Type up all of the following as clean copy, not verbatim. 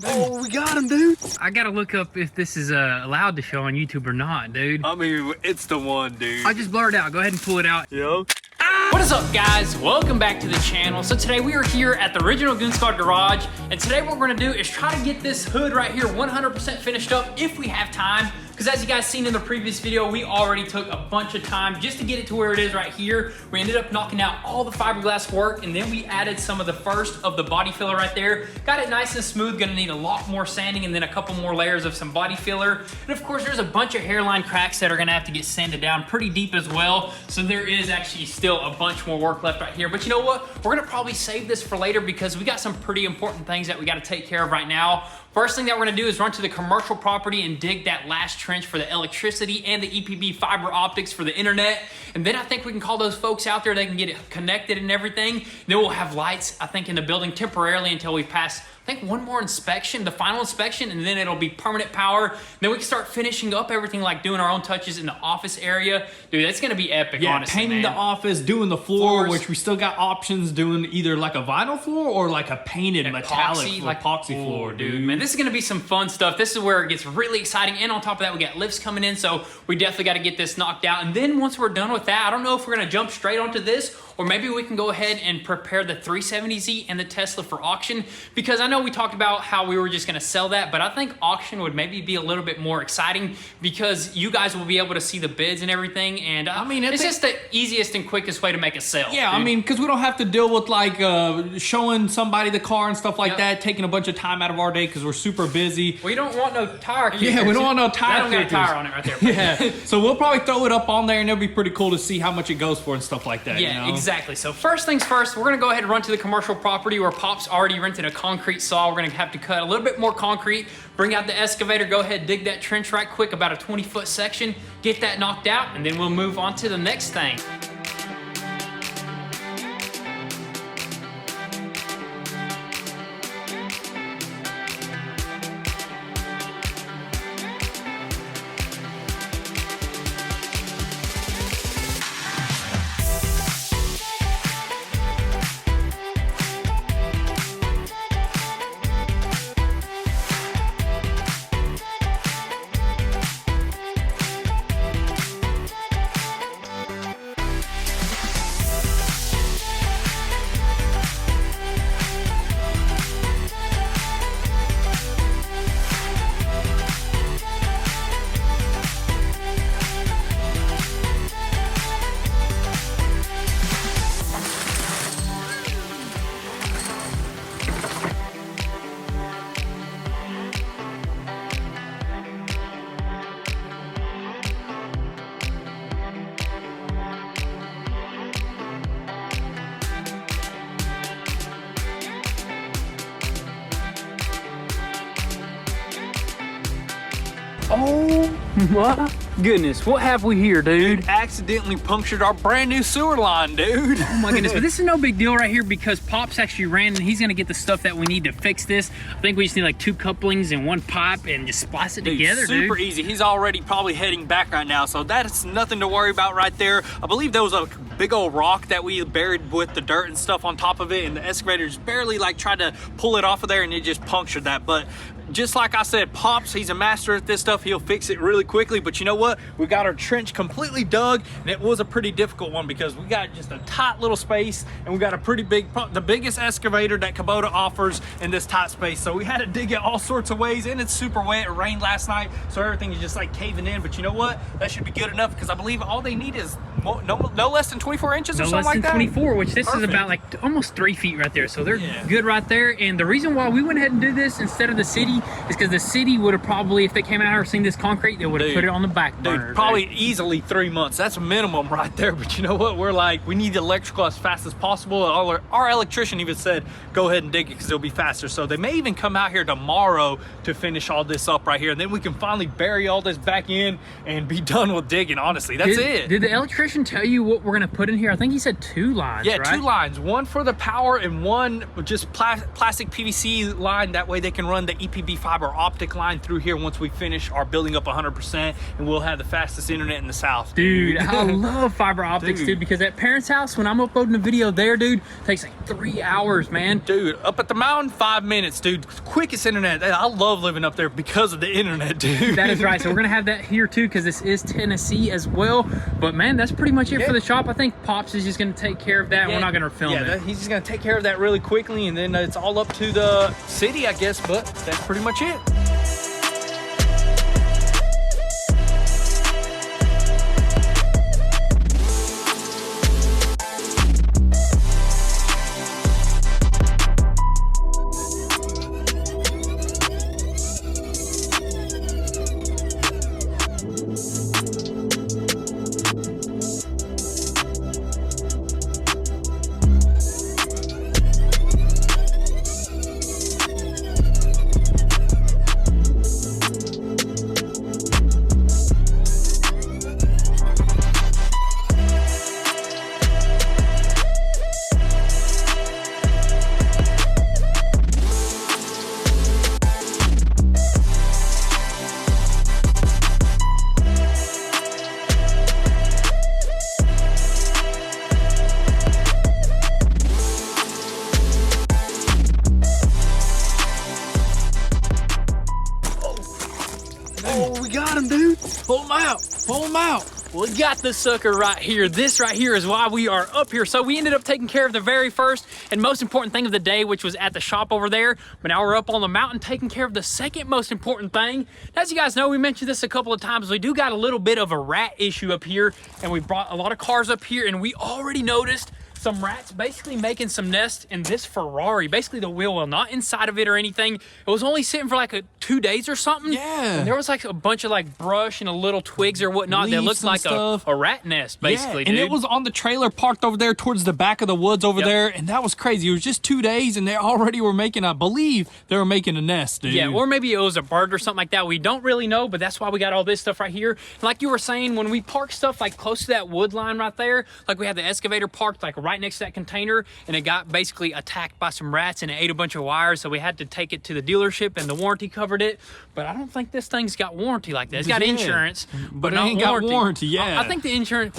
Oh, we got him, dude. I gotta look up if this is allowed to show on YouTube or not, dude. I mean, it's the one, dude. I just blurred out. Go ahead and pull it out. Yo. What is up, guys? Welcome back to the channel. So today we are here at the original Goon Squad garage, and today what we're gonna do is try to get this hood right here 100% finished up if we have time. Because as you guys seen in the previous video, we already took a bunch of time just to get it to where it is right here. We ended up knocking out all the fiberglass work, and then we added some of the first of the body filler right there. Got it nice and smooth. Gonna need a lot more sanding and then a couple more layers of some body filler. And of course, there's a bunch of hairline cracks that are gonna have to get sanded down pretty deep as well. So there is actually still a bunch more work left right here. But you know what? We're gonna probably save this for later because we got some pretty important things that we gotta take care of right now. First thing that we're gonna do is run to the commercial property and dig that last trench for the electricity and the EPB fiber optics for the internet. And then I think we can call those folks out there, they can get it connected and everything. Then we'll have lights, I think, in the building temporarily until we pass, I think, one more inspection, the final inspection, and then it'll be permanent power. Then we can start finishing up everything, like doing our own touches in the office area. Dude, that's gonna be epic, honestly, painting man. the office, doing the floor, which we still got options doing either like a vinyl floor or like a painted metallic epoxy floor, dude. Man, this is gonna be some fun stuff. This is where it gets really exciting, and on top of that, we got lifts coming in, so we definitely gotta get this knocked out. And then once we're done with that, I don't know if we're gonna jump straight onto this, or maybe we can go ahead and prepare the 370Z and the Tesla for auction, because I know we talked about how we were just gonna sell that, but I think auction would maybe be a little bit more exciting because you guys will be able to see the bids and everything, and I mean, it's just the easiest and quickest way to make a sale. Yeah, dude. I mean, because we don't have to deal with like showing somebody the car and stuff like that, taking a bunch of time out of our day because we're super busy. We don't want no tire kickers. Yeah, we don't want no tire kickers. That don't got a tire on it right there. Yeah, so we'll probably throw it up on there, and it'll be pretty cool to see how much it goes for and stuff like that. Yeah, you know? Exactly. So first things first, we're gonna go ahead and run to the commercial property where Pop's already rented a concrete saw. We're gonna have to cut a little bit more concrete, bring out the excavator, go ahead, dig that trench right quick, about a 20-foot section, get that knocked out, and then we'll move on to the next thing. Oh my goodness, what have we here, dude? Accidentally punctured our brand new sewer line, dude. Oh my goodness, but this is no big deal right here because Pops actually ran and he's gonna get the stuff that we need to fix this. I think we just need like 2 couplings and 1 pipe and just splice it together, dude. Super easy. He's already probably heading back right now, so that's nothing to worry about right there. I believe there was a big old rock that we buried with the dirt and stuff on top of it, and the excavator just barely like tried to pull it off of there, and it just punctured that. But just like I said, Pops, he's a master at this stuff. He'll fix it really quickly. But you know what? We got our trench completely dug, and it was a pretty difficult one because we got just a tight little space, and we got a pretty big, the biggest excavator that Kubota offers in this tight space. So we had to dig it all sorts of ways, and it's super wet. It rained last night, so everything is just like caving in. But you know what? That should be good enough because I believe all they need is no less than 24 inches or something like that. No less than 24, which this is about like almost 3 feet right there. So they're good right there. And the reason why we went ahead and did this instead of the city is because the city would have probably, if they came out here and seen this concrete, they would have put it on the back burner. Dude, probably easily 3 months. That's minimum right there. But you know what? We're like, we need the electrical as fast as possible. Our electrician even said, go ahead and dig it because it'll be faster. So they may even come out here tomorrow to finish all this up right here. And then we can finally bury all this back in and be done with digging, honestly. That's it. Did the electrician tell you what we're going to put in here? I think he said 2 lines, Yeah, right? 2 lines. One for the power and one just plastic PVC line. That way they can run the EPB fiber optic line through here once we finish our building up 100%, and we'll have the fastest internet in the South. Dude, I love fiber optics, dude, because at parents' house, when I'm uploading a video there, dude, it takes like 3 hours, man. Dude, up at the mountain, 5 minutes, dude. Quickest internet. I love living up there because of the internet, dude. That is right. So we're gonna have that here too, because this is Tennessee as well. But man, that's pretty much it for the shop. I think Pops is just gonna take care of that. We're not gonna film it. He's just gonna take care of that really quickly, and then it's all up to the city, I guess. But that's pretty much it. Oh, we got him, dude. Pull him out. Pull him out. We got the sucker right here. This right here is why we are up here. So we ended up taking care of the very first and most important thing of the day, which was at the shop over there. But now we're up on the mountain taking care of the second most important thing. As you guys know, we mentioned this a couple of times. We do got a little bit of a rat issue up here, and we brought a lot of cars up here, and we already noticed some rats basically making some nests in this Ferrari. Basically the wheel well, not inside of it or anything. It was only sitting for like 2 days or something. Yeah. And there was like a bunch of like brush and a little twigs or whatnot that looked like a rat nest, basically, and dude. it was on the trailer parked over there towards the back of the woods over there, and that was crazy. It was just 2 days, and they already were making, I believe, they were making a nest, dude. Yeah, or maybe it was a bird or something like that. We don't really know, but that's why we got all this stuff right here. And like you were saying, when we park stuff like close to that wood line right there, like we had the excavator parked like right next to that container, and it got basically attacked by some rats and it ate a bunch of wires, so we had to take it to the dealership and the warranty covered it. But I don't think this thing's got warranty like that. It's got insurance, but it not ain't warranty. got warranty. Yeah, I think the insurance,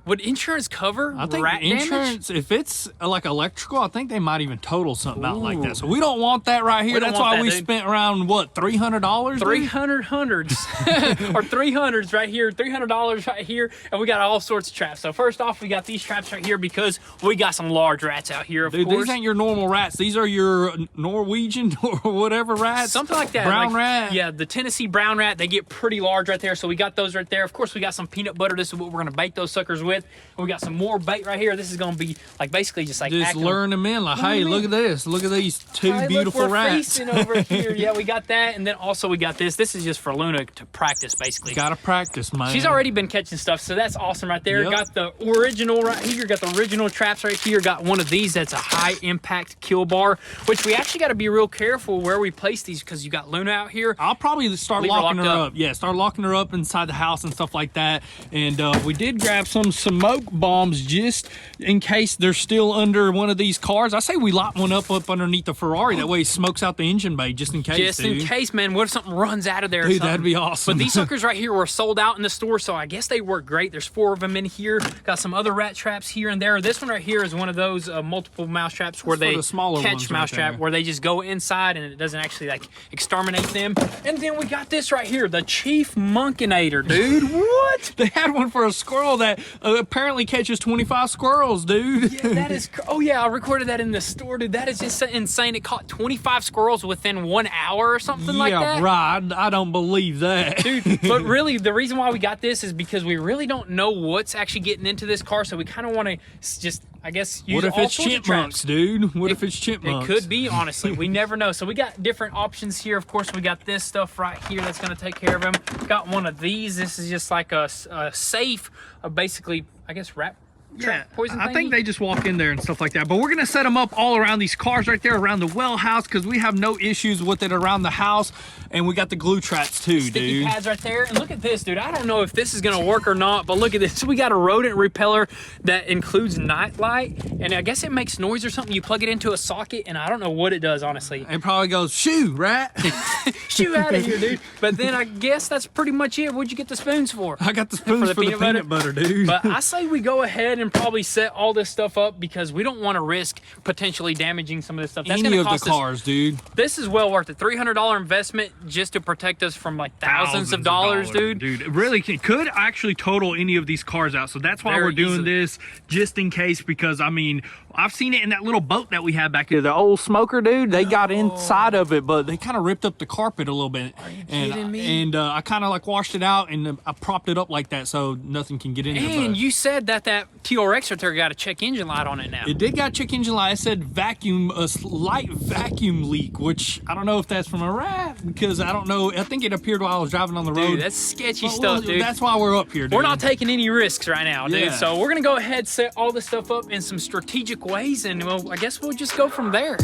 would insurance cover I think rat insurance, damage? if it's like electrical, I think they might even total something out like that. So we don't want that right here. We don't That's want why that, we dude. spent around, what, $300? 300 hundreds or 300s right here, $300 right here, and we got all sorts of traps. So first off, we got these traps right here because we got some large rats out here, of Dude, course. these ain't your normal rats. These are your Norwegian or whatever rats. Something like that. Brown like, rat. Yeah, the Tennessee brown rat, they get pretty large right there. So we got those right there. Of course, we got some peanut butter. This is what we're going to bake those suckers with. And we got some more bait right here. This is going to be like basically just like Just luring them in. Like, hey, look at this. Look at these two beautiful look, we're rats. feasting over here. Yeah, we got that. And then also we got this. This is just for Luna to practice, basically. Gotta practice, man. She's already been catching stuff, so that's awesome right there. Yep. Got the original right here. Got the original traps right here. Got one of these that's a high impact kill bar, which we actually got to be real careful where we place these because you got Luna out here. I'll probably start Leave her locking her locked up. Yeah, start locking her up inside the house and stuff like that. And we did grab some smoke bombs just in case they're still under one of these cars. I say we lock one up underneath the Ferrari. That way it smokes out the engine bay just in case, Just in case, man. What if something runs out of there? Dude, that'd be awesome. But these suckers right here were sold out in the store, so I guess they work great. There's 4 of them in here. Got some other rat traps here and there. This one right here is one of those multiple mouse traps where they the smaller catch ones mouse right trap, there. where they just go inside and it doesn't actually like exterminate them. And then we got this right here, the Chief Monkinator, dude. What? They had one for a squirrel that apparently catches 25 squirrels, dude. Yeah, that is. Oh yeah, I recorded that in the store, dude. That is just insane. It caught 25 squirrels within 1 hour or something like that. Yeah, right. I don't believe that. Dude, but really, the reason why we got this is because we really don't know what's actually getting into this car, so we kind of want to just, I guess, use What if all it's sorts of chipmunks, traps. dude? What if it's chipmunks? It could be, honestly. We never know. So we got different options here. Of course, we got this stuff right here that's going to take care of them. Got one of these. This is just like a safe, basically, I guess, rat trap poison I think thingy. they just walk in there and stuff like that. But we're going to set them up all around these cars right there, around the well house, because we have no issues with it around the house. And we got the glue traps too, Sticky dude. pads right there. And look at this, dude. I don't know if this is going to work or not, but look at this. We got a rodent repeller that includes night light. And I guess it makes noise or something. You plug it into a socket, and I don't know what it does, honestly. It probably goes, shoo, rat. Shoo out of here, dude. But then I guess that's pretty much it. What'd you get the spoons for? I got the spoons for the peanut butter, dude. But I say we go ahead and probably set all this stuff up because we don't want to risk potentially damaging some of this stuff. That's Any gonna of cost the cars, dude. This is well worth it. $300 investment just to protect us from like thousands of dollars, dude. Dude, it really could actually total any of these cars out. So that's why Very we're doing easily. this, just in case, because I mean, I've seen it in that little boat that we had back here. The old smoker, dude, they got inside of it, but they kind of ripped up the carpet a little bit. Are you kidding me? And I kind of like washed it out and I propped it up like that so nothing can get in there. And you said that TRX right there got a check engine light on it now. It did got check engine light. It said vacuum, a slight vacuum leak, which I don't know if that's from a rat, because I don't know. I think it appeared while I was driving on the road. Dude, that's sketchy But, stuff, well, dude. That's why we're up here, dude. We're not taking any risks right now, dude. Yeah. So we're gonna go ahead, set all this stuff up in some strategic ways, and well, I guess we'll just go from there.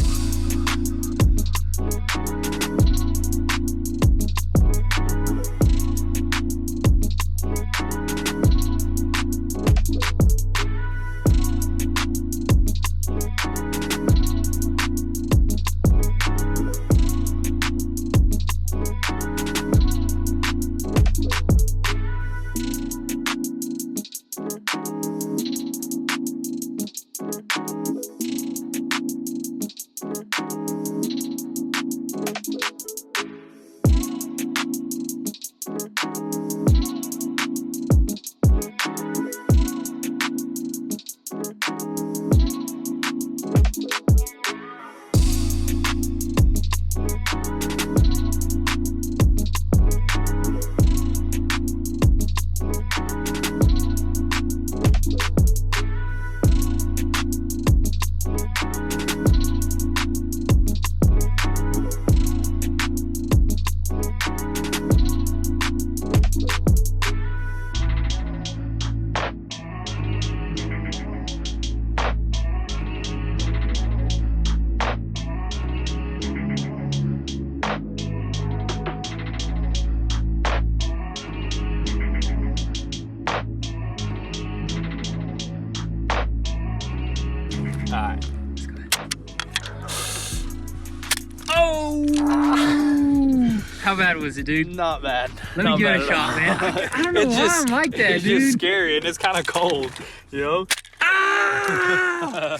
How bad was it, dude? Not bad. Let me give it a shot, man. I don't know why I'm like that, it's dude. just scary and it's kind of cold, you know? Ah!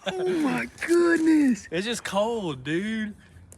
Oh my goodness. It's just cold, dude.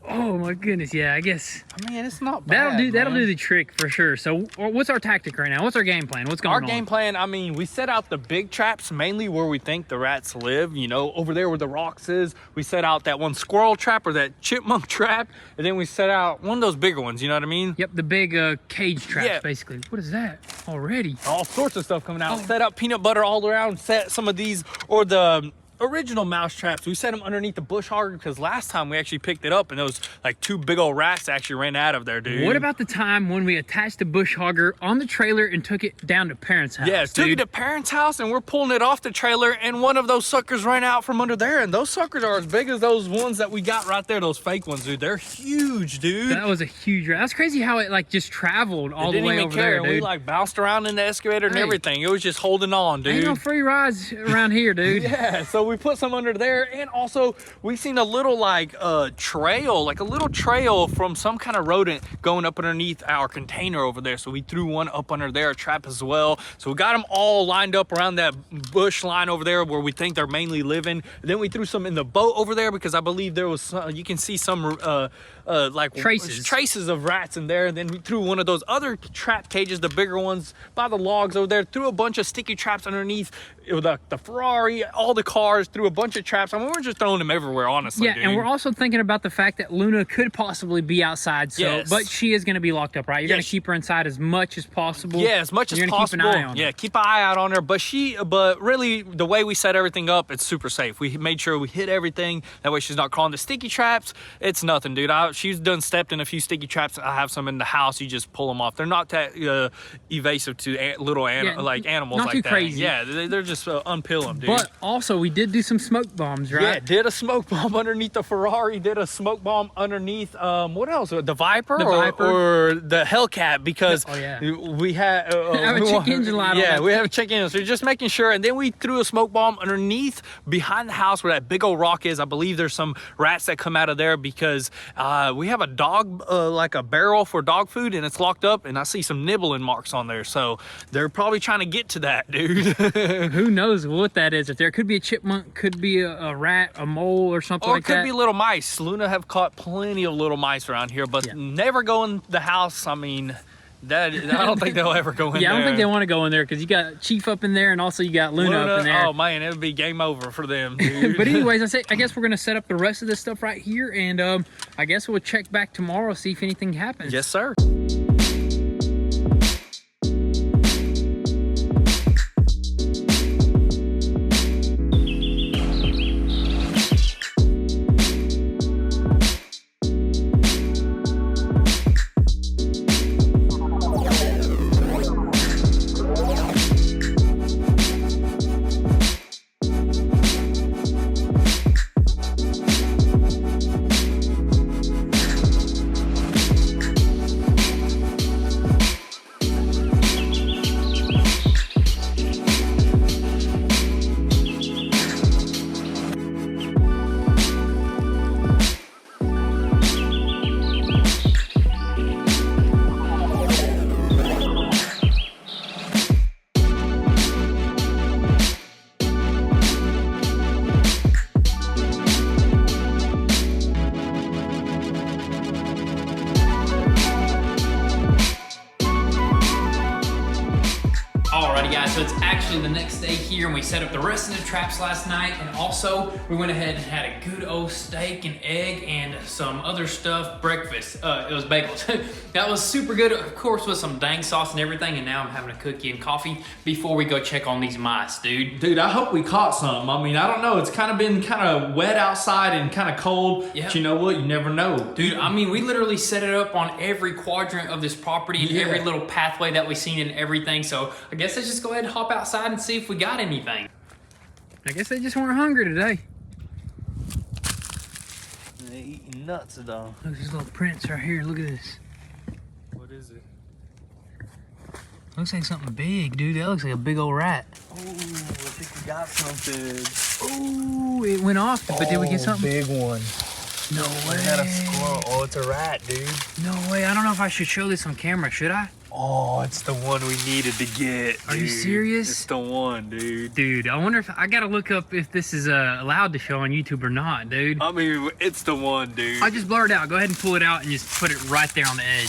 Oh my goodness. Yeah, I guess I mean, it's not bad. that'll man. do the trick for sure. So what's our tactic right now? What's our game plan? What's going Our on? game plan, I mean, we set out the big traps mainly where we think the rats live, you know, over there where the rocks is. We set out that one squirrel trap or that chipmunk trap, and then we set out one of those bigger ones, you know what I mean? Yep, the big cage traps, Yeah. basically. What is that already? All sorts of stuff coming out. Oh. Set up peanut butter all around, set some of these, or the original mouse traps. We set them underneath the bush hogger because last time we actually picked it up and there was like 2 big old rats actually ran out of there, dude. What about the time when we attached the bush hogger on the trailer and took it down to parents' house? Yeah, took it dude? to parents' house and we're pulling it off the trailer and one of those suckers ran out from under there, and those suckers are as big as those ones that we got right there, those fake ones, dude. They're huge, dude. That was a huge rat. That's crazy how it like just traveled all the Didn't way even over care. there, And dude. we like bounced around in the excavator and Hey. everything. It was just holding on, dude. Ain't no free rides around here, dude. Yeah, so we put some under there, and also we seen a little like trail, like a little trail from some kind of rodent going up underneath our container over there. So we threw one up under there, a trap as well. So we got them all lined up around that bush line over there where we think they're mainly living. Then we threw some in the boat over there because I believe there was some, you can see some like traces of rats in there. And then we threw one of those other trap cages, the bigger ones, by the logs over there. Threw a bunch of sticky traps underneath the Ferrari, all the cars. Threw a bunch of traps. I mean, we're just throwing them everywhere, honestly. Yeah, dude. and we're also thinking about the fact that Luna could possibly be outside. So, Yes. but she is going to be locked up, right? You're going to keep her inside as much as possible. Yeah, as much as You're gonna possible. Keep an eye on her. Yeah, keep an eye out on her. But really, the way we set everything up, it's super safe. We made sure we hit everything. That way, she's not crawling the sticky traps. It's nothing, dude. She's done stepped in a few sticky traps. I have some in the house. You just pull them off. They're not that evasive to little Yeah, like animals not like too that. crazy. Yeah, they're just unpeel them, dude. But also, we did did do some smoke bombs, right? Yeah, did a smoke bomb underneath the Ferrari, did a smoke bomb underneath, what else? The Viper? Or the Hellcat, because we had... have a check engine light on. Yeah, we have a check engine, so just making sure. And then we threw a smoke bomb underneath, behind the house where that big old rock is. I believe there's some rats that come out of there because we have a dog, like a barrel for dog food, and it's locked up, and I see some nibbling marks on there. So they're probably trying to get to that, dude. Who knows what that is? If there could be a chipmunk, could be a rat, a mole, or something like that. Or it could be little mice. Luna have caught plenty of little mice around here, but never go in the house. I mean, I don't think they'll ever go in there. Yeah, I don't think they want to go in there because you got Chief up in there, and also you got Luna up in there. Oh man, it would be game over for them, dude. But anyways, I guess we're gonna set up the rest of this stuff right here, and I guess we'll check back tomorrow, see if anything happens. Yes, sir. Alrighty guys, so it's actually the next day here and we set up the rest of the traps last night, and also we went ahead and had a good old steak and egg and some other stuff, breakfast. It was bagels. That was super good, of course, with some dang sauce and everything, and now I'm having a cookie and coffee before we go check on these mice, dude. Dude, I hope we caught some. I mean, I don't know. It's kind of been kind of wet outside and kind of cold, but you know what? You never know. Dude, I mean, we literally set it up on every quadrant of this property and every little pathway that we've seen and everything, so I guess let's just go ahead and hop outside and see if we got anything. I guess they just weren't hungry today. They're eating nuts, though. Look at these little prints right here. Look at this. What is it? Looks like something big, dude. That looks like a big old rat. Oh, I think we got something. Oh, it went off, but did we get something? Big one. No way. We got a squirrel. Oh, it's a rat, dude. No way. I don't know if I should show this on camera. Should I? Oh, it's the one we needed to get. Are you serious? It's the one, dude. Dude, I wonder if I gotta look up if this is allowed to show on YouTube or not, dude. I mean, it's the one, dude. I'll just blur it out. Go ahead and pull it out and just put it right there on the edge.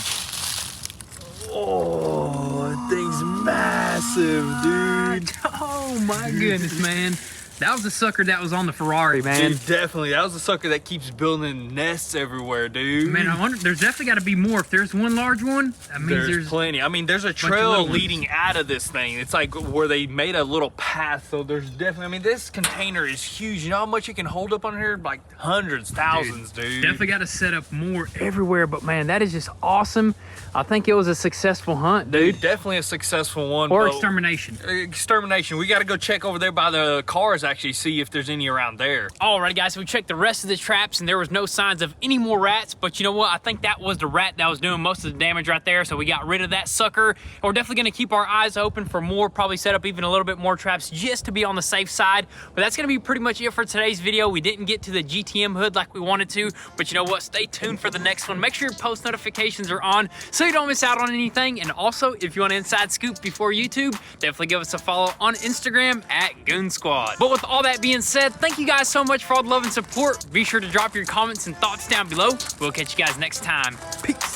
Oh, that thing's massive, dude. Oh my goodness, man. That was the sucker that was on the Ferrari, man. Dude, definitely. That was the sucker that keeps building nests everywhere, dude. Man, I wonder, there's definitely got to be more. If there's one large one, that means there's plenty. I mean, there's a trail leading out of this thing. It's like where they made a little path, so there's definitely, I mean, this container is huge. You know how much you can hold up on here? Like hundreds, thousands, dude. Definitely got to set up more everywhere, but man, that is just awesome. I think it was a successful hunt, dude. Definitely a successful one. Or extermination. Extermination. We got to go check over there by the cars, actually see if there's any around there. Alrighty guys, so we checked the rest of the traps and there was no signs of any more rats, but you know what? I think that was the rat that was doing most of the damage right there, so we got rid of that sucker. And we're definitely gonna keep our eyes open for more, probably set up even a little bit more traps just to be on the safe side. But that's gonna be pretty much it for today's video. We didn't get to the GTM hood like we wanted to, but you know what? Stay tuned for the next one. Make sure your post notifications are on so you don't miss out on anything. And also, if you want an inside scoop before YouTube, definitely give us a follow on Instagram at goonzquad. But with all that being said, thank you guys so much for all the love and support. Be sure to drop your comments and thoughts down below. We'll catch you guys next time. Peace.